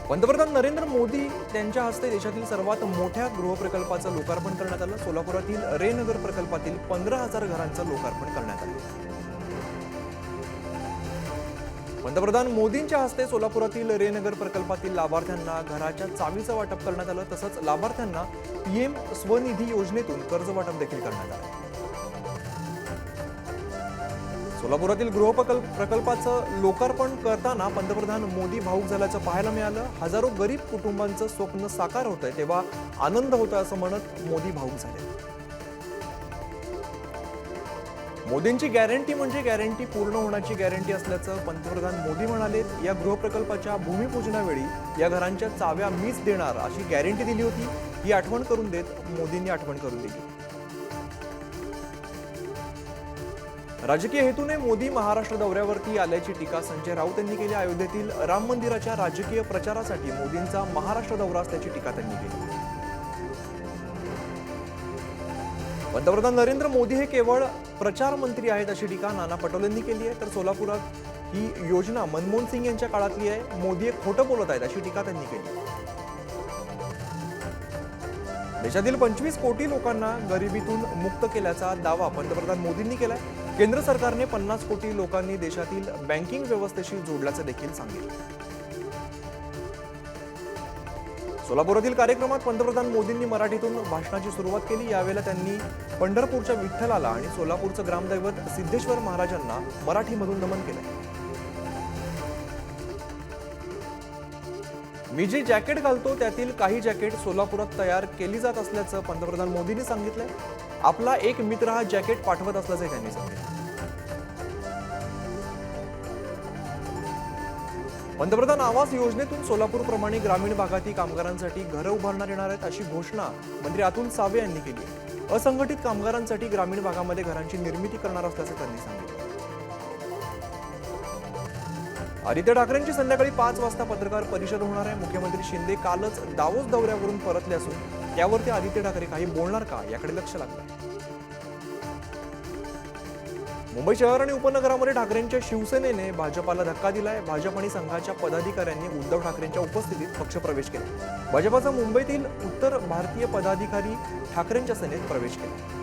पंतप्रधान नरेंद्र मोदी यांच्या हस्ते देशातील सर्वात मोठ्या गृहप्रकल्पाचं लोकार्पण करण्यात आलं। सोलापुरातील रे नगर प्रकल्पातील 15,000 घरांचं लोकार्पण करण्यात आलं। पंतप्रधान मोदींच्या हस्ते सोलापुरातील रे नगर प्रकल्पातील लाभार्थ्यांना घराच्या चावीचं वाटप करण्यात आलं। तसंच लाभार्थ्यांना पीएम स्वनिधी योजनेतून कर्ज वाटप देखील करण्यात आलं। सोलापुरातील प्रकल्पाचं लोकार्पण करताना पंतप्रधान मोदी भावुक झाल्याचं पाहायला मिळालं। हजारो गरीब कुटुंबांचं स्वप्न साकार होतंय तेव्हा आनंद होतोय असं म्हणत मोदी भावुक झाले। मोदींची गॅरंटी म्हणजे गॅरंटी पूर्ण होण्याची गॅरंटी असल्याचं पंतप्रधान मोदी म्हणाले। या गृहप्रकल्पाच्या भूमिपूजनावेळी या घरांच्या चाव्या मीच देणार अशी गॅरंटी दिली होती, ही आठवण करून देत मोदींनी आठवण करून दिली। राजकीय हेतूने मोदी महाराष्ट्र दौऱ्यावरती आल्याची टीका संजय राऊत यांनी केली। अयोध्येतील राम मंदिराच्या राजकीय प्रचारासाठी मोदींचा महाराष्ट्र दौरा असल्याची टीका त्यांनी केली। पंतप्रधान नरेंद्र मोदी हे केवळ प्रचार मंत्री आहेत अशी टीका नाना पटोलेंनी केली आहे। तर सोलापुरात ही योजना मनमोहन सिंग यांच्या काळातली आहे, मोदी एक खोटं बोलत आहेत अशी टीका त्यांनी केली। देशातील 25 कोटी लोकांना गरिबीतून मुक्त केल्याचा दावा पंतप्रधान मोदींनी केलाय। केंद्र सरकारने 50 कोटी लोकांनी देशातील बँकिंग व्यवस्थेशी जोडल्याचं देखील सांगितलं। सोलापुरातील कार्यक्रमात पंतप्रधान मोदींनी मराठीतून भाषणाची सुरुवात केली। यावेळेला त्यांनी पंढरपूरच्या विठ्ठलाला आणि सोलापूरचं ग्रामदैवत सिद्धेश्वर महाराजांना मराठीमधून नमन केलं। मी जे जॅकेट घालतो त्यातील काही जॅकेट सोलापुरात तयार केली जात असल्याचं पंतप्रधान मोदींनी सांगितलंय। आपला एक मित्र हा जॅकेट पाठवत असल्याचं त्यांनी सांगितलं। पंतप्रधान आवास योजनेतून सोलापूरप्रमाणे ग्रामीण भागातील कामगारांसाठी घरं उभारण्यात येणार आहेत अशी घोषणा मंत्री अतुल सावे यांनी केली। असंघटित कामगारांसाठी ग्रामीण भागामध्ये घरांची निर्मिती करणार असल्याचं त्यांनी सांगितलं। आदित्य ठाकरेंची संध्याकाळी 5 वाजता पत्रकार परिषद होणार आहे। मुख्यमंत्री शिंदे कालच दावोस दौऱ्यावरून परतले असून त्यावरती आदित्य ठाकरे काही बोलणार का याकडे लक्ष लागलंय। मुंबई शहर आणि उपनगरामध्ये ठाकरेंच्या शिवसेनेने भाजपाला धक्का दिलाय। भाजप आणि संघाच्या पदाधिकाऱ्यांनी उद्धव ठाकरेंच्या उपस्थितीत पक्षप्रवेश केला। भाजपाचा मुंबईतील उत्तर भारतीय पदाधिकारी ठाकरेंच्या सेनेत प्रवेश केला।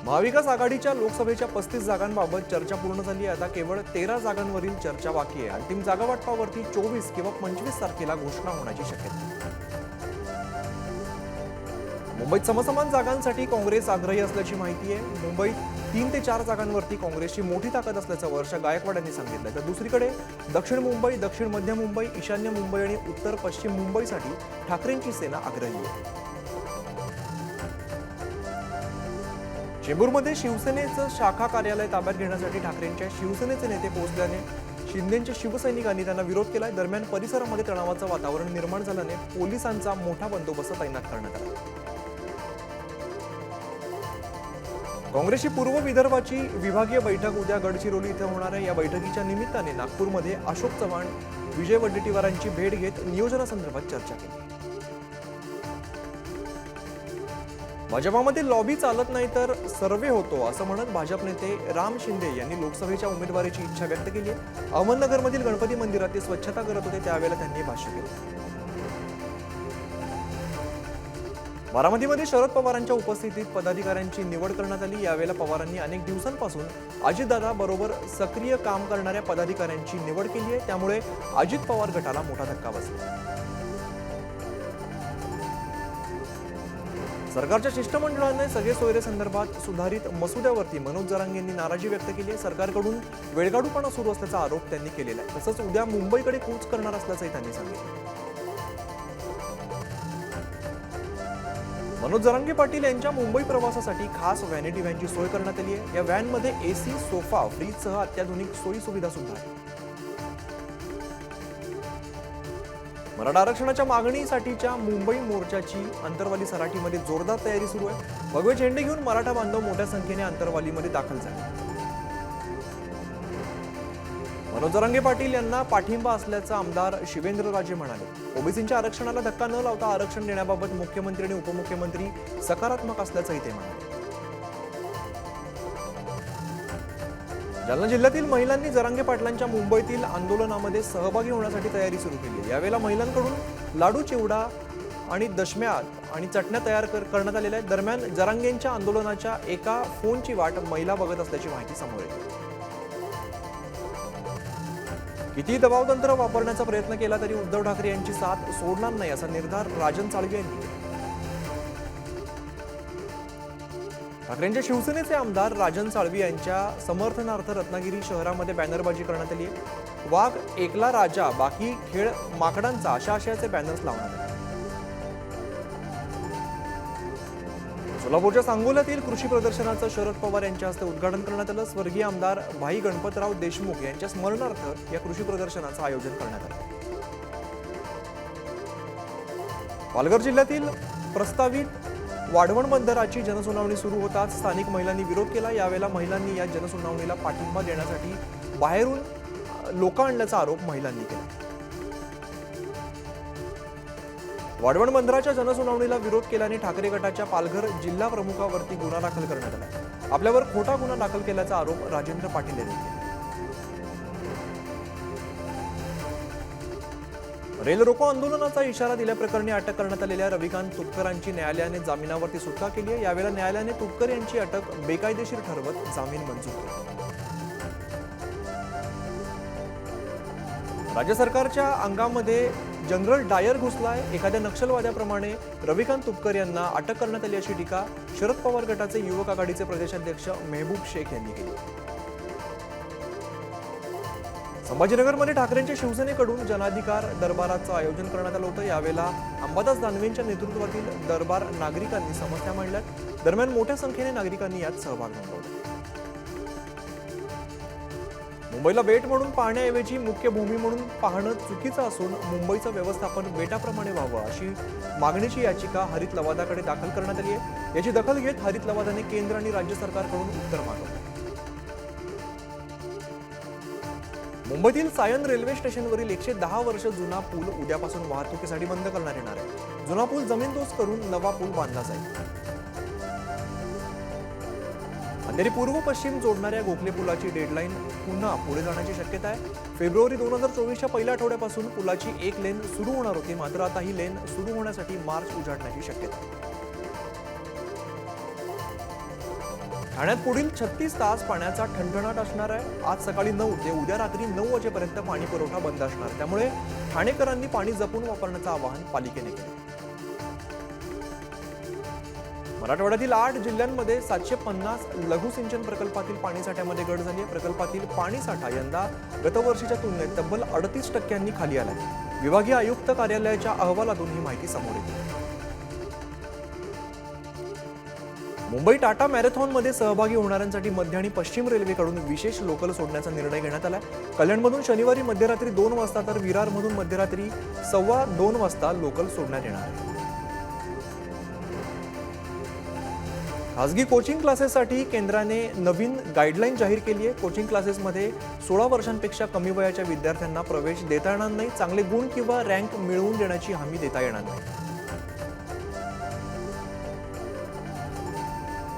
महाविकास आघाडीच्या लोकसभेच्या 35 जागांबाबत चर्चा पूर्ण झाली आहे। आता केवळ 13 जागांवरील चर्चा बाकी आहे। अंतिम जागा वाटपावरती 24 किंवा 25 तारखेला घोषणा होण्याची शक्यता आहे। मुंबईत समसमान जागांसाठी काँग्रेस आग्रही असल्याची माहिती आहे। मुंबईत 3 ते 4 जागांवरती काँग्रेसची मोठी ताकद असल्याचं वर्षा गायकवाड यांनी सांगितलं। तर दुसरीकडे दक्षिण मुंबई, दक्षिण मध्य मुंबई, ईशान्य मुंबई आणि उत्तर पश्चिम मुंबईसाठी ठाकरेंची सेना आग्रही आहे। चेंबूरमध्ये शिवसेनेचं शाखा कार्यालय ताब्यात घेण्यासाठी ठाकरेंच्या शिवसेनेचे नेते पोहोचल्याने शिंदेच्या शिवसैनिकांनी त्यांना विरोध केलाय। दरम्यान परिसरामध्ये तणावाचं वातावरण निर्माण झाल्याने पोलिसांचा मोठा बंदोबस्त तैनात करण्यात आला। काँग्रेसची पूर्व विदर्भाची विभागीय बैठक उद्या गडचिरोली इथे होणार आहे। या बैठकीच्या निमित्ताने नागपूरमध्ये अशोक चव्हाण, विजय वडेट्टीवारांची भेट घेत नियोजनासंदर्भात चर्चा केली। भाजपामध्ये लॉबी चालत नाही तर सर्वे होतो असं म्हणत भाजप नेते राम शिंदे यांनी लोकसभेच्या उमेदवारीची इच्छा व्यक्त केली आहे। अहमदनगरमधील गणपती मंदिरात ते स्वच्छता करत होते त्यावेळेला त्यांनी भाष्य केलं। बारामतीमध्ये शरद पवारांच्या उपस्थितीत पदाधिकाऱ्यांची निवड करण्यात आली। यावेळेला पवारांनी अनेक दिवसांपासून अजितदादा बरोबर सक्रिय काम करणाऱ्या पदाधिकाऱ्यांची निवड केली आहे। त्यामुळे अजित पवार गटाला मोठा धक्का बसला। सरकारच्या शिष्टमंडळाने सगळे सोयरे संदर्भात सुधारित मसुद्यावरती मनोज जरांगे यांनी नाराजी व्यक्त केली आहे। सरकारकडून वेळगाडूपणा सुरू असल्याचा आरोप त्यांनी केलेला आहे। तसंच उद्या मुंबईकडे कूच करणार असल्याचंही त्यांनी सांगितलं। मनोज जरांगे पाटील यांच्या मुंबई प्रवासासाठी खास व्हॅनिटी व्हॅनची सोय करण्यात आली आहे। या व्हॅनमध्ये एसी, सोफा, फ्रीजसह अत्याधुनिक सोयी सुविधा सुद्धा आहेत। मराठा आरक्षणाच्या मागणीसाठीच्या मुंबई मोर्चाची अंतरवाली सराटीमध्ये जोरदार तयारी सुरू आहे। भगवे झेंडे घेऊन मराठा बांधव मोठ्या संख्येने अंतरवालीमध्ये दाखल झाले। मनोज जरांगे पाटील यांना पाठिंबा असल्याचं आमदार शिवेंद्रराजे म्हणाले। ओबीसींच्या आरक्षणाला धक्का न लावता आरक्षण देण्याबाबत मुख्यमंत्री आणि उपमुख्यमंत्री सकारात्मक असल्याचंही ते म्हणाले। जालना जिल्ह्यातील महिलांनी जरांगे पाटलांच्या मुंबईतील आंदोलनामध्ये सहभागी होण्यासाठी तयारी सुरू केली आहे। यावेळेला महिलांकडून लाडू, चिवडा आणि दशम्या आणि चटण्या तयार करण्यात आलेल्या आहेत। दरम्यान जरांगेंच्या आंदोलनाच्या एका फोनची वाट महिला बघत असल्याची माहिती समोर येते। किती दबावतंत्र वापरण्याचा प्रयत्न केला तरी उद्धव ठाकरे यांची साथ सोडणार नाही असा निर्धार राजन साळवी यांनी केला। ठाकरेंच्या शिवसेनेचे आमदार राजन साळवी यांच्या समर्थनार्थ रत्नागिरी शहरामध्ये बॅनरबाजी करण्यात आली आहे। वाघ एकला राजा, बाकी खेळ माकडांचा अशा आशयाचे बॅनर्स लावण्यात आले। सोलापूरच्या सांगोल्यातील कृषी प्रदर्शनाचं शरद पवार यांच्या हस्ते उद्घाटन करण्यात आलं। स्वर्गीय आमदार भाई गणपतराव देशमुख यांच्या स्मरणार्थ या कृषी प्रदर्शनाचं आयोजन करण्यात आलं। पालघर जिल्ह्यातील प्रस्तावित वाढवण बंदराची जनसुनावणी सुरू होताच स्थानिक महिलांनी विरोध केला। यावेळेला महिलांनी या जनसुनावणीला पाठिंबा देण्यासाठी बाहेरून लोक आणल्याचा आरोप महिलांनी केला। वाढवण बंदराच्या जनसुनावणीला विरोध केल्याने ठाकरे गटाच्या पालघर जिल्हा प्रमुखावरती गुन्हा दाखल करण्यात आला। आपल्यावर खोटा गुन्हा दाखल केल्याचा आरोप राजेंद्र पाटील यांनी केला। रेल रोको आंदोलनाचा इशारा दिल्याप्रकरणी अटक करण्यात आलेल्या रविकांत तुपकरांची न्यायालयाने जामिनावरती सुटका केली आहे। यावेळेला न्यायालयाने तुपकर यांची अटक बेकायदेशीर ठरवत जामीन मंजूर केला। राज्य सरकारच्या अंगामध्ये जनरल डायर घुसलाय। एखाद्या नक्षलवाद्याप्रमाणे रविकांत तुपकर यांना अटक करण्यात आली अशी टीका शरद पवार गटाचे युवक आघाडीचे प्रदेशाध्यक्ष मेहबूब शेख यांनी केली। संभाजीनगरमध्ये ठाकरेंच्या शिवसेनेकडून जनाधिकार दरबाराचं आयोजन करण्यात आलं होतं। यावेळेला अंबादास दानवेंच्या नेतृत्वातील दरबार नागरिकांनी समस्या मांडल्यात। दरम्यान मोठ्या संख्येने नागरिकांनी यात सहभाग नोंदवला। मुंबईला बेट म्हणून पाहण्याऐवजी मुख्य भूमी म्हणून पाहणं चुकीचं असून मुंबईचं व्यवस्थापन बेटाप्रमाणे व्हावं अशी मागणीची याचिका हरित लवादाकडे दाखल करण्यात आली आहे। याची दखल घेत हरित लवादाने केंद्र आणि राज्य सरकारकडून उत्तर मागवलं। मुंबईतील सायन रेल्वे स्टेशनवरील 110 वर्ष जुना पूल उद्यापासून वाहतुकीसाठी बंद करण्यात येणार आहे। जुना पूल जमीनदोस्त करून नवा पूल बांधला जाईल। अंधेरी पूर्व पश्चिम जोडणाऱ्या गोखले पुलाची डेडलाईन पुन्हा पुढे जाण्याची शक्यता आहे। फेब्रुवारी 2024च्या पहिल्या आठवड्यापासून पुलाची एक लेन सुरू होणार होती, मात्र आता ही लेन सुरू होण्यासाठी मार्च उजाडण्याची शक्यता आहे। ठाण्यात पुढील 36 तास पाण्याचा ठणठणाट असणार आहे। आज सकाळी 9 ते उद्या रात्री 9 वाजेपर्यंत पाणी पुरवठा बंद असणार, त्यामुळे ठाणेकरांनी पाणी जपून वापरण्याचं आवाहन पालिकेने केलं। मराठवाड्यातील 8 जिल्ह्यांमध्ये 750 लघु सिंचन प्रकल्पातील पाणीसाठ्यामध्ये घट झाली आहे। प्रकल्पातील पाणीसाठा यंदा गतवर्षीच्या तुलनेत तब्बल 38% खाली आलाय। विभागीय आयुक्त कार्यालयाच्या अहवालातून ही माहिती समोर येते। मुंबई टाटा मॅरेथॉनमध्ये सहभागी होणाऱ्यांसाठी मध्य आणि पश्चिम रेल्वेकडून विशेष लोकल सोडण्याचा निर्णय घेण्यात आलाय। कल्याणमधून शनिवारी मध्यरात्री 2 वाजता तर विरारमधून मध्यरात्री 2:15 वाजता लोकल सोडण्यात येणार आहे। खासगी कोचिंग क्लासेससाठी केंद्राने नवीन गाईडलाईन जाहीर केली आहे। कोचिंग क्लासेसमध्ये 16 वर्षांपेक्षा कमी वयाच्या विद्यार्थ्यांना प्रवेश देता येणार नाही। चांगले गुण किंवा रँक मिळवून देण्याची हमी देता येणार नाही।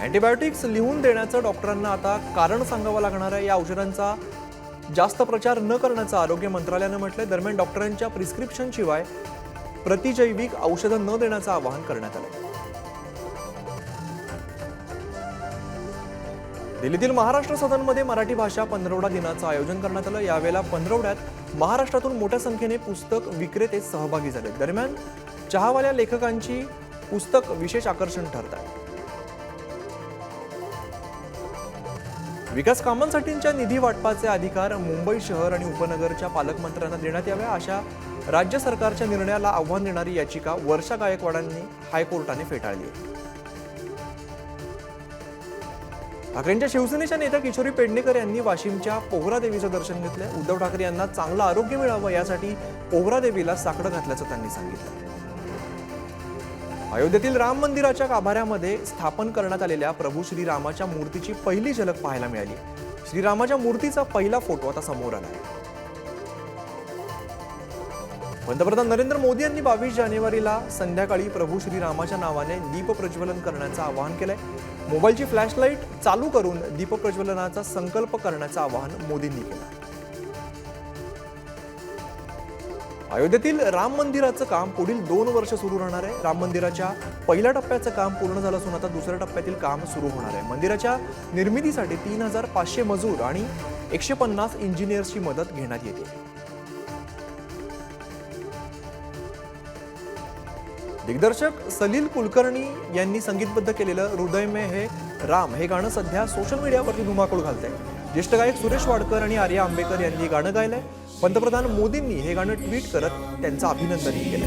अँटीबायोटिक्स लिहून देण्याचं डॉक्टरांना आता कारण सांगावं लागणार आहे। या औषधांचा जास्त प्रचार न करण्याचं आरोग्य मंत्रालयानं म्हटलंय। दरम्यान डॉक्टरांच्या प्रिस्क्रिप्शन शिवाय प्रतिजैविक औषधं न देण्याचं आवाहन करण्यात आलंय। दिल्लीतील महाराष्ट्र सदनमध्ये मराठी भाषा पंधरवडा दिनाचं आयोजन करण्यात आलं। यावेळेला पंधरवड्यात महाराष्ट्रातून मोठ्या संख्येने पुस्तक विक्रेते सहभागी झाले। दरम्यान चहावाल्या लेखकांची पुस्तक विशेष आकर्षण ठरत आहे। विकास कामांसाठीच्या निधी वाटपाचे अधिकार मुंबई शहर आणि उपनगरच्या पालकमंत्र्यांना देण्यात यावे अशा राज्य सरकारच्या निर्णयाला आव्हान देणारी याचिका वर्षा गायकवाडांनी हायकोर्टाने फेटाळली आहे। ठाकरेंच्या शिवसेनेच्या नेत्या किशोरी पेडणेकर यांनी वाशिमच्या पोहरा देवीचं दर्शन घेतलंय। उद्धव ठाकरे यांना चांगलं आरोग्य मिळावं यासाठी पोहरा देवीला साकडं घातल्याचं त्यांनी सांगितलं। अयोध्येतील राम मंदिराच्या गाभाऱ्यामध्ये स्थापन करण्यात आलेल्या प्रभू श्रीरामाच्या मूर्तीची पहिली झलक पाहायला मिळाली। श्रीरामाच्या मूर्तीचा पहिला फोटो आता समोर आला आहे। पंतप्रधान नरेंद्र मोदी यांनी 22 जानेवारीला संध्याकाळी प्रभू श्रीरामाच्या नावाने दीप प्रज्वलन करण्याचं आवाहन केलंय. मोबाईलची फ्लॅशलाईट चालू करून दीप प्रज्वलनाचा संकल्प करण्याचं आवाहन मोदींनी केलं. अयोध्येतील राम मंदिराचं काम पुढील 2 वर्ष सुरू राहणार आहे. राम मंदिराच्या पहिल्या टप्प्याचं काम पूर्ण झालं असून आता दुसऱ्या टप्प्यातील काम सुरू होणार आहे. मंदिराच्या निर्मितीसाठी 3500 मजूर आणि 150 इंजिनियर्सची मदत घेण्यात येते. दिग्दर्शक सलील कुलकर्णी यांनी संगीतबद्ध केलेलं हृदय में है राम हे गाणं सध्या सोशल मीडियावरती धुमाकूळ घालतंय. ज्येष्ठ गायक सुरेश वाडकर आणि आर्या आंबेकर यांनी हे गाणं गायलंय. पंतप्रधान मोदींनी हे गाणं ट्विट करत त्यांचं अभिनंदनही केलं.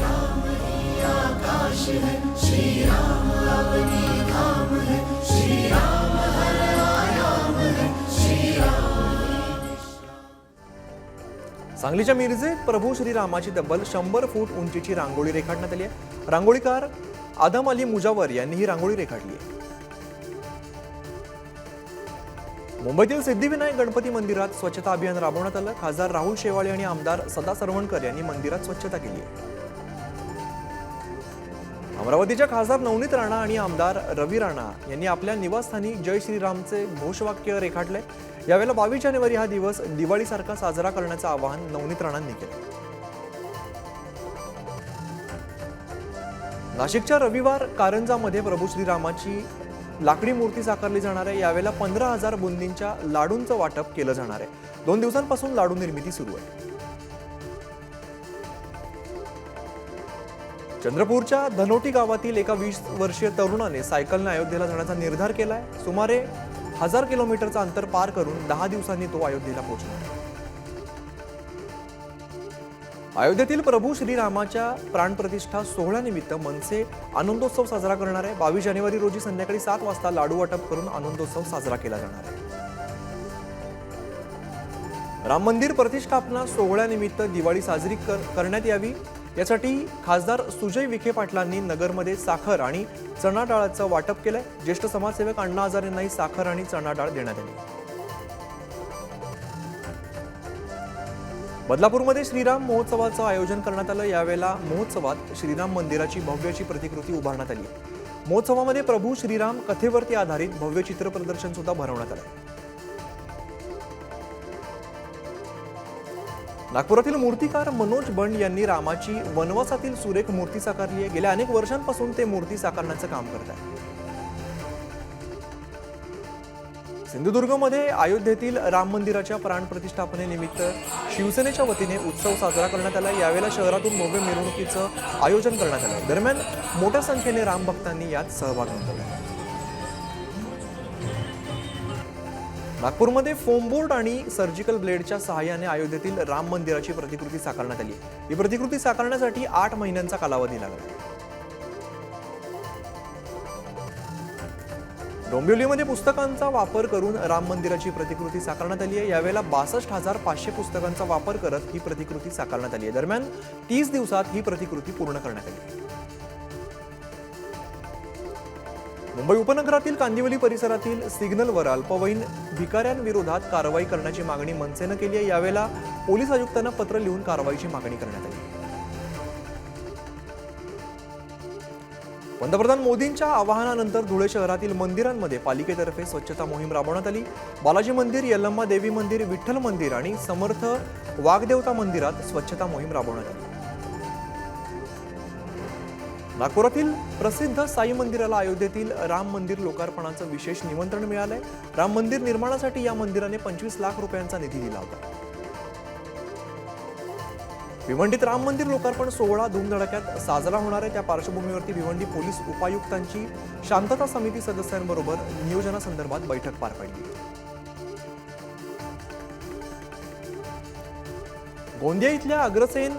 सांगलीच्या मिरजेत प्रभू श्रीरामाची तब्बल 100 फूट उंचीची रांगोळी रेखाटण्यात आली आहे. रांगोळीकार आदम अली मुजावर यांनी ही रांगोळी रेखाटली आहे. मुंबईतील सिद्धिविनायक गणपती मंदिरात स्वच्छता अभियान राबवण्यात आलं. खासदार राहुल शेवाळे आणि आमदार सदा सरवणकर यांनी मंदिरात स्वच्छता केली आहे. अमरावतीच्या खासदार नवनीत राणा आणि आमदार रवी राणा यांनी आपल्या निवासस्थानी जय श्रीरामचे घोषवाक्य रेखाटले. यावेळेला 22 जानेवारी हा दिवस दिवाळीसारखा साजरा करण्याचं आवाहन नवनीत राणांनी केलं. नाशिकच्या रविवार कारंजामध्ये प्रभू श्रीरामाची लाकडी मूर्ती साकारली जाणार आहे. यावेळेला 15,000 बुंदींच्या लाडूंचं वाटप केलं जाणार आहे. 2 दिवसांपासून लाडू निर्मिती सुरू आहे. चंद्रपूरच्या धनोटी गावातील एका 20 वर्षीय तरुणाने सायकलने अयोध्येला जाण्याचा निर्धार केलाय. सुमारे 1000 किलोमीटरचं अंतर पार करून 10 दिवसांनी तो अयोध्येला पोहोचणार. अयोध्येतील प्रभू श्रीरामाच्या प्राणप्रतिष्ठा सोहळ्यानिमित्त मनसे आनंदोत्सव साजरा करणार आहे. 22 जानेवारी रोजी संध्याकाळी 7 वाजता लाडू वाटप करून आनंदोत्सव साजरा केला जाणार आहे. राम मंदिर प्रतिष्ठापना सोहळ्यानिमित्त दिवाळी साजरी करण्यात यावी यासाठी खासदार सुजय विखे पाटलांनी नगरमध्ये साखर आणि चणा डाळाचं वाटप केलंय. ज्येष्ठ समाजसेवक अण्णा हजारे यांनाही साखर आणि चणा डाळ देण्यात आली. बदलापूरमध्ये श्रीराम महोत्सवाचं आयोजन करण्यात आलं. यावेळेला महोत्सवात श्रीराम मंदिराची भव्यची प्रतिकृती उभारण्यात आली. महोत्सवामध्ये प्रभू श्रीराम कथेवरती आधारित भव्य चित्र प्रदर्शन सुद्धा भरवण्यात आलं. नागपुरातील मूर्तिकार मनोज बंड यांनी रामाची वनवासातील सुरेख मूर्ती साकारली आहे. गेल्या अनेक वर्षांपासून ते मूर्ती साकारण्याचं काम करत आहेत. सिंधुदुर्गमध्ये अयोध्येतील राम मंदिराच्या प्राणप्रतिष्ठापनेनिमित्त शिवसेनेच्या वतीने उत्सव साजरा करण्यात आला. यावेळेला शहरातून भव्य मिरवणुकीचं आयोजन करण्यात आलं. दरम्यान मोठ्या संख्येने राम भक्तांनी यात सहभाग नोंदवला. नागपूरमध्ये फोमबोर्ड आणि सर्जिकल ब्लेडच्या सहाय्याने अयोध्येतील राम मंदिराची प्रतिकृती साकारण्यात आली. ही प्रतिकृती साकारण्यासाठी 8 महिन्यांचा कालावधी लागला. डोंबिवलीमध्ये पुस्तकांचा वापर करून राम मंदिराची प्रतिकृती साकारण्यात आली आहे. यावेळेला 62,500 पुस्तकांचा वापर करत ही प्रतिकृती साकारण्यात आली आहे. दरम्यान 30 दिवसात ही प्रतिकृती पूर्ण करण्यात आली. मुंबई उपनगरातील कांदिवली परिसरातील सिग्नलवर अल्पवयीन भिकाऱ्यांविरोधात कारवाई करण्याची मागणी मनसेनं केली आहे. यावेळेला पोलीस आयुक्तांना पत्र लिहून कारवाईची मागणी करण्यात आली. पंतप्रधान मोदींच्या आवाहनानंतर धुळे शहरातील मंदिरांमध्ये पालिकेतर्फे स्वच्छता मोहीम राबवण्यात आली. बालाजी मंदिर, यल्लम्मा देवी मंदिर, विठ्ठल मंदिर आणि समर्थ वाग्देवता मंदिरात स्वच्छता मोहीम राबवण्यात आली. नागपुरातील प्रसिद्ध साई मंदिराला अयोध्येतील राम मंदिर लोकार्पणाचं विशेष निमंत्रण मिळालंय. राम मंदिर निर्माणासाठी या मंदिराने 25 लाख रुपयांचा निधी दिला होता. भिवंडीत राम मंदिर लोकार्पण सोहळा धूमधडाक्यात साजरा होणार आहे. त्या पार्श्वभूमीवरती भिवंडी पोलीस उपायुक्तांची शांतता समिती सदस्यांबरोबर नियोजनासंदर्भात बैठक पार पडली. गोंदिया इथल्या अग्रसेन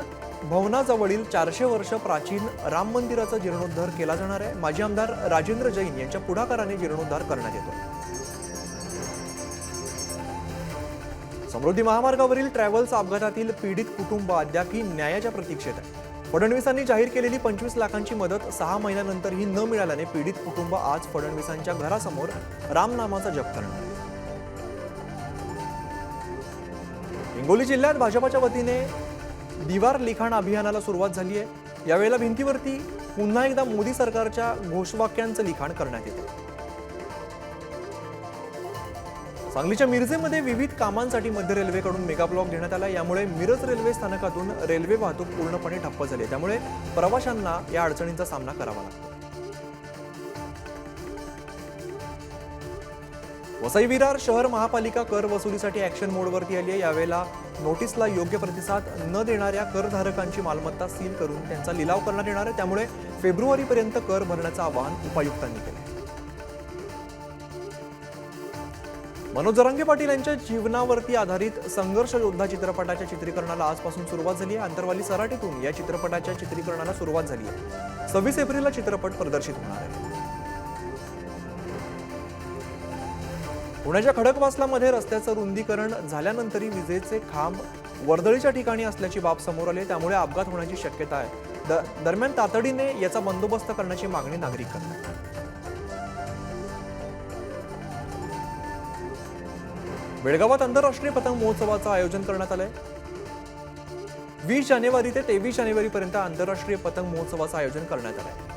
भवनाजवळील 400 वर्ष प्राचीन राम मंदिराचा जीर्णोद्धार केला जाणार आहे. माजी आमदार राजेंद्र जैन यांच्या पुढाकाराने जीर्णोद्धार करण्यात येतो. समृद्धी महामार्गावरील ट्रॅव्हल्स अपघातातील पीडित कुटुंब अद्यापही न्यायाच्या प्रतीक्षेत आहे. फडणवीसांनी जाहीर केलेली 25 लाखांची मदत 6 महिन्यानंतरही न मिळाल्याने पीडित कुटुंब आज फडणवीसांच्या घरासमोर रामनामाचा जप करणार आहे. हिंगोली जिल्ह्यात भाजपाच्या वतीने दीवार लिखाण अभियानाला सुरुवात झाली आहे। यावेळेला भिंतीवरती पुन्हा एकदा मोदी सरकारच्या घोषवाक्यांचं लिखाण करण्यात येतं। सांगलीच्या मिरजेमध्ये विविध कामांसाठी मध्य रेल्वेकडून मेगा ब्लॉक घेण्यात आला। यामुळे मिरज रेल्वे स्थानकातून रेल्वे वाहतूक पूर्णपणे ठप्प झाली, त्यामुळे प्रवाशांना या अडचणींचा सामना करावा लागतो। वसई विरार शहर महापालिका कर वसुलीसाठी ऍक्शन मोडवरती आली आहे। यावेळेला नोटीसला योग्य प्रतिसाद न देणाऱ्या करधारकांची मालमत्ता सील करून त्यांचा लिलाव करण्यात येणार आहे, त्यामुळे फेब्रुवारीपर्यंत कर भरण्याचं आवाहन उपायुक्तांनी केलं आहे। मनोज जरांगे पाटील यांच्या जीवनावरती आधारित संघर्ष योद्धा चित्रपटाच्या चित्रीकरणाला आजपासून सुरुवात झाली आहे। आंतरवाली सराटीतून या चित्रपटाच्या चित्रीकरणाला सुरुवात झाली आहे। 26 एप्रिलला चित्रपट प्रदर्शित होणार आहे। पुण्याच्या खडकवासलामध्ये रस्त्याचं रुंदीकरण झाल्यानंतरही विजेचे खांब वर्दळीच्या ठिकाणी असल्याची बाब समोर आली, त्यामुळे अपघात होण्याची शक्यता आहे। दरम्यान तातडीने याचा बंदोबस्त करण्याची मागणी नागरिक करतात। बेळगावात आंतरराष्ट्रीय पतंग महोत्सवाचं आयोजन करण्यात आलंय। 20 जानेवारी ते 23 जानेवारीपर्यंत आंतरराष्ट्रीय पतंग महोत्सवाचं आयोजन करण्यात आलंय।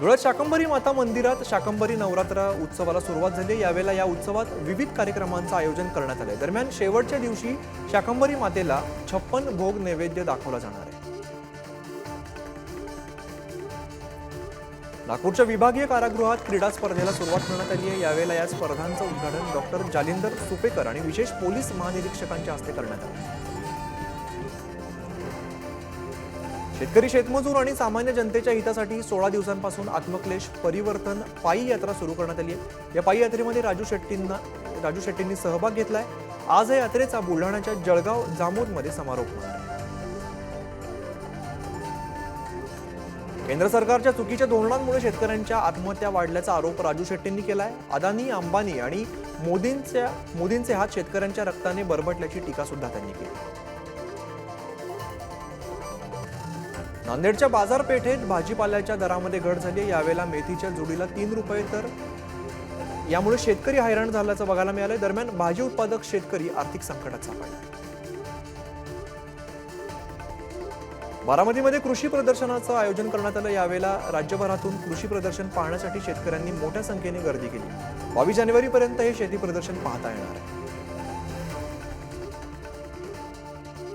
धुळ्यात शाकंभरी माता मंदिरात शाकंभरी नवरात्र उत्सवाला सुरुवात झाली। यावेळेला या उत्सवात विविध कार्यक्रमांचं आयोजन करण्यात आलंय। दरम्यान शेवटच्या दिवशी शाकंभरी मातेला 56 भोग नैवेद्य दाखवला जाणार आहे। नागपूरच्या विभागीय कारागृहात क्रीडा स्पर्धेला सुरुवात करण्यात आली आहे। यावेळेला या स्पर्धांचं उद्घाटन डॉक्टर जालिंदर सुपेकर आणि विशेष पोलीस महानिरीक्षकांच्या हस्ते करण्यात आले। शेतकरी, शेतमजूर आणि सामान्य जनतेच्या हितासाठी 16 दिवसांपासून आत्मक्लेश परिवर्तन पायी यात्रा सुरू करण्यात आली आहे। या पायी यात्रेमध्ये राजू शेट्टींनी सहभाग घेतलाय। आज या यात्रेचा बुलढाण्याच्या जळगाव जामोदमध्ये समारोप होणार आहे। केंद्र सरकारच्या चुकीच्या धोरणांमुळे शेतकऱ्यांच्या आत्महत्या वाढल्याचा आरोप राजू शेट्टींनी केलाय। अदानी, अंबानी आणि मोदींचे हात शेतकऱ्यांच्या रक्ताने बरबटल्याची टीका सुद्धा त्यांनी केली। नांदेडच्या बाजारपेठेत भाजीपाल्याच्या दरामध्ये घट झाली। यावेळेला मेथीच्या जुडीला 3 रुपये, तर यामुळे शेतकरी हैराण झाल्याचं बघायला मिळालंय। दरम्यान भाजी उत्पादक शेतकरी आर्थिक संकटात सापडले। बारामतीमध्ये कृषी प्रदर्शनाचं आयोजन करण्यात आलं। यावेळेला राज्यभरातून कृषी प्रदर्शन पाहण्यासाठी शेतकऱ्यांनी मोठ्या संख्येने गर्दी केली। 22 जानेवारीपर्यंत हे शेती प्रदर्शन पाहता येणार आहे।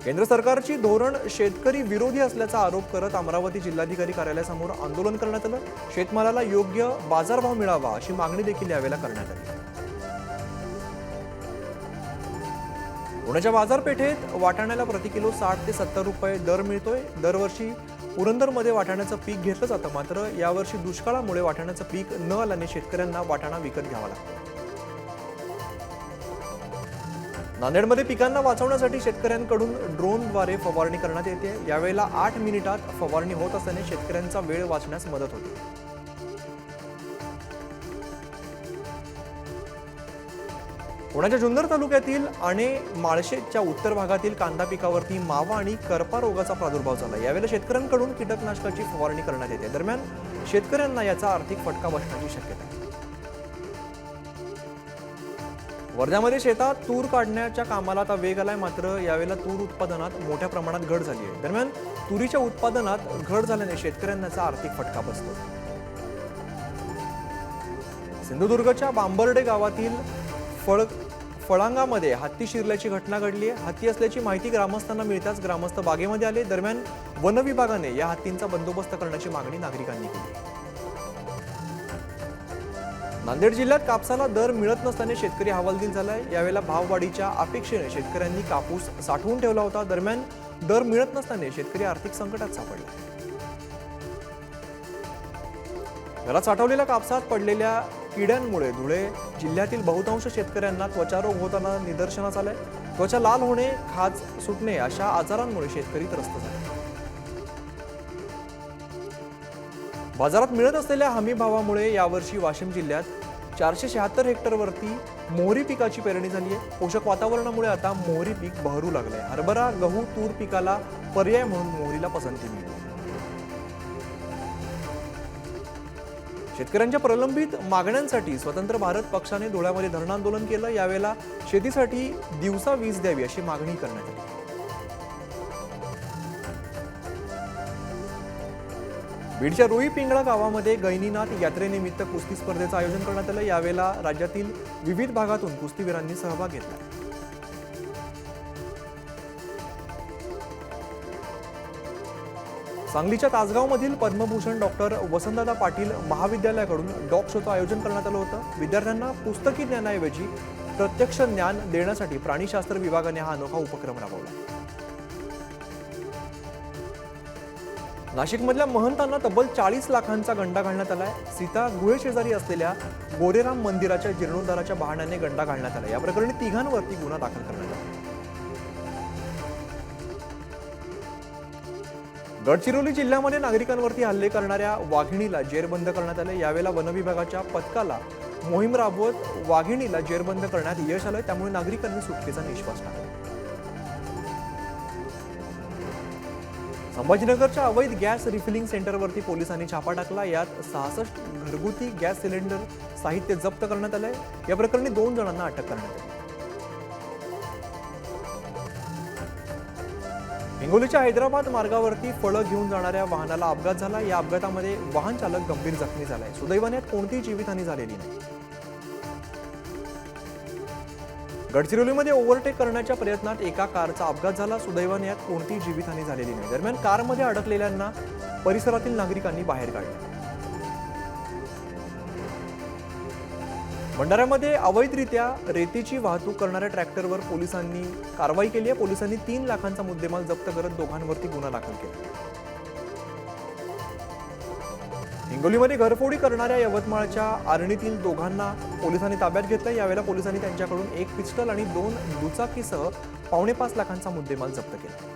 केंद्र सरकारची धोरण शेतकरी विरोधी असल्याचा आरोप करत अमरावती जिल्हाधिकारी कार्यालयासमोर आंदोलन करण्यात आलं। शेतमालाला योग्य बाजारभाव मिळावा अशी मागणी देखील यावेळेला करण्यात आली। पुण्याच्या बाजारपेठेत वाटाण्याला प्रति किलो 60 ते 70 रुपये दर मिळतोय। दरवर्षी पुरंदरमध्ये वाटाण्याचं पीक घेतलं जातं, मात्र यावर्षी दुष्काळामुळे वाटाण्याचं पीक न आल्याने शेतकऱ्यांना वाटाणा विकत घ्यावा लागतो। नांदेडमध्ये पिकांना वाचवण्यासाठी शेतकऱ्यांकडून ड्रोनद्वारे फवारणी करण्यात येते। यावेळेला 8 मिनिटात फवारणी होत असल्याने शेतकऱ्यांचा वेळ वाचण्यास मदत होते। पुण्याच्या जुन्नर तालुक्यातील आणि माळशेजच्या उत्तर भागातील कांदा पिकावरती मावा आणि करपा रोगाचा प्रादुर्भाव झाला। यावेळेला शेतकऱ्यांकडून कीटकनाशकाची फवारणी करण्यात येते। दरम्यान शेतकऱ्यांना याचा आर्थिक फटका बसण्याची शक्यता आहे। वर्ध्यामध्ये शेतात तूर काढण्याच्या कामाला आता वेग आलाय, मात्र यावेळेला तूर उत्पादनात मोठ्या प्रमाणात घट झाली आहे। दरम्यान तुरीच्या उत्पादनात घट झाल्याने शेतकऱ्यांना याचा आर्थिक फटका बसतो। सिंधुदुर्गच्या बांबर्डे गावातील फळांगामध्ये हत्ती शिरल्याची घटना घडली आहे। हत्ती असल्याची माहिती ग्रामस्थांना मिळताच ग्रामस्थ बागेमध्ये आले। दरम्यान वन विभागाने या हत्तींचा बंदोबस्त करण्याची मागणी नागरिकांनी केली। नांदेड जिल्ह्यात कापसाला दर मिळत नसल्याने शेतकरी हवालदिल झालाय। यावेळेला भाववाढीच्या अपेक्षेने शेतकऱ्यांनी कापूस साठवून ठेवला होता। दरम्यान दर मिळत नसल्याने शेतकरी आर्थिक संकटात सापडले। घरात साठवलेल्या कापसात पडलेल्या किड्यांमुळे धुळे जिल्ह्यातील बहुतांश शेतकऱ्यांना त्वचारोग होताना निदर्शनास आलंय। त्वचा लाल होणे, खाज सुटणे अशा आजारांमुळे शेतकरी त्रस्त झाले। बाजारात मिळत असलेल्या हमी भावामुळे यावर्षी वाशिम जिल्ह्यात 476 हेक्टरवरती मोहरी पिकाची पेरणी झाली आहे। पोषक वातावरणामुळे आता मोहरी पीक बहरू लागले। हरभरा, गहू, तूर पिकाला पर्याय म्हणून मोहरीला पसंती मिळते। शेतकऱ्यांच्या प्रलंबित मागण्यांसाठी स्वतंत्र भारत पक्षाने धुळ्यामध्ये धरण आंदोलन केलं। यावेळेला शेतीसाठी दिवसा वीज द्यावी अशी मागणी करण्यात आली। बीडच्या रुई पिंगळा गावामध्ये गैनीनाथ यात्रेनिमित्त कुस्ती स्पर्धेचं आयोजन करण्यात आलं। यावेळेला राज्यातील विविध भागातून कुस्तीवीरांनी सहभाग घेतला। सांगलीच्या तासगावमधील पद्मभूषण डॉक्टर वसंतदादा पाटील महाविद्यालयाकडून डॉग शोचं आयोजन करण्यात आलं होतं। विद्यार्थ्यांना पुस्तकी ज्ञानाऐवजी प्रत्यक्ष ज्ञान देण्यासाठी प्राणीशास्त्र विभागाने हा अनोखा उपक्रम राबवला। नाशिकमधल्या महंतांना तब्बल 40 लाखांचा गंडा घालण्यात आलाय। सीता गुहे शेजारी असलेल्या गोरेराम मंदिराच्या जीर्णोद्धाराच्या बहाण्याने गंडा घालण्यात आला। या प्रकरणी तिघांवरती गुन्हा दाखल करण्यात आला। गडचिरोली जिल्ह्यामध्ये नागरिकांवरती हल्ले करणाऱ्या वाघिणीला जेरबंद करण्यात आले। यावेळेला वनविभागाच्या पथकाला मोहीम राबवत वाघिणीला जेरबंद करण्यात यश आलं। त्यामुळे नागरिकांनी सुटकेचा निश्वास टाकला। संभाजीनगरच्या अवैध गॅस रिफिलिंग सेंटरवरती पोलिसांनी छापा टाकला। यात 66 घरगुती गॅस सिलेंडर साहित्य जप्त करण्यात आलंय। या प्रकरणी 2 जणांना अटक करण्यात आली। हिंगोलीच्या हैदराबाद मार्गावरती फळं घेऊन जाणाऱ्या वाहनाला अपघात झाला। या अपघातामध्ये वाहन चालक गंभीर जखमी झालाय। सुदैवाने कोणतीही जीवितहानी झालेली नाही। गडचिरोलीमध्ये ओव्हरटेक करण्याच्या प्रयत्नात एका कारचा अपघात झाला। सुदैवाने यात कोणतीही जीवितहानी झालेली नाही। दरम्यान कारमध्ये अडकलेल्यांना परिसरातील नागरिकांनी बाहेर काढले। भंडाऱ्यामध्ये अवैधरित्या रेतीची वाहतूक करणाऱ्या ट्रॅक्टरवर पोलिसांनी कारवाई केली आहे। पोलिसांनी 3 लाखांचा मुद्देमाल जप्त करत दोघांवरती गुन्हा दाखल केला। हिंगोलीमध्ये घरफोडी करणाऱ्या यवतमाळच्या आरणीतील दोघांना पोलिसांनी ताब्यात घेतलं। यावेळेला पोलिसांनी त्यांच्याकडून 1 पिस्टल आणि 2 दुचाकीसह 5.25 लाखांचा मुद्देमाल जप्त केला।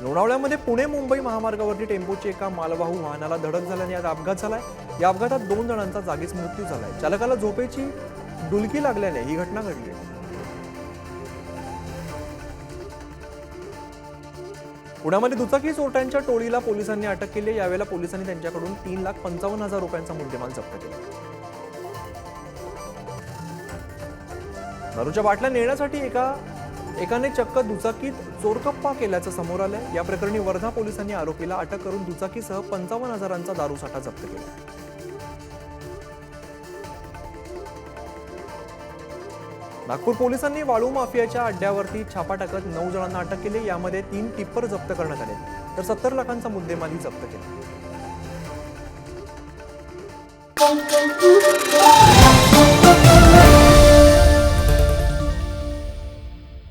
लोणावळ्यामध्ये पुणे मुंबई महामार्गावरती टेम्पोची एका मालवाहू वाहनाला धडक झाल्याने यात अपघात झालाय। या अपघातात 2 जणांचा जागीच मृत्यू झालाय। चालकाला झोपेची डुलकी लागल्याने ही घटना घडली आहे। पुण्यामध्ये दुचाकी चोरट्यांच्या टोळीला पोलिसांनी अटक केली। यावेळेला पोलिसांनी त्यांच्याकडून 3,55,000 रुपयांचा मुद्देमाल जप्त केला। दारूच्या बाटल्या नेण्यासाठी एकाने चक्क दुचाकीत चोरकप्पा केल्याचं समोर आलंय। या प्रकरणी वर्धा पोलिसांनी आरोपीला अटक करून दुचाकीसह 55,000चा दारूसाठा जप्त केला। नागपूर पोलिसांनी वाळू माफियाच्या अड्ड्यावरती छापा टाकत 9 जणांना अटक केली। यामध्ये 3 टिप्पर जप्त करण्यात आले तर 70 लाखांचा मुद्देमालही जप्त केला।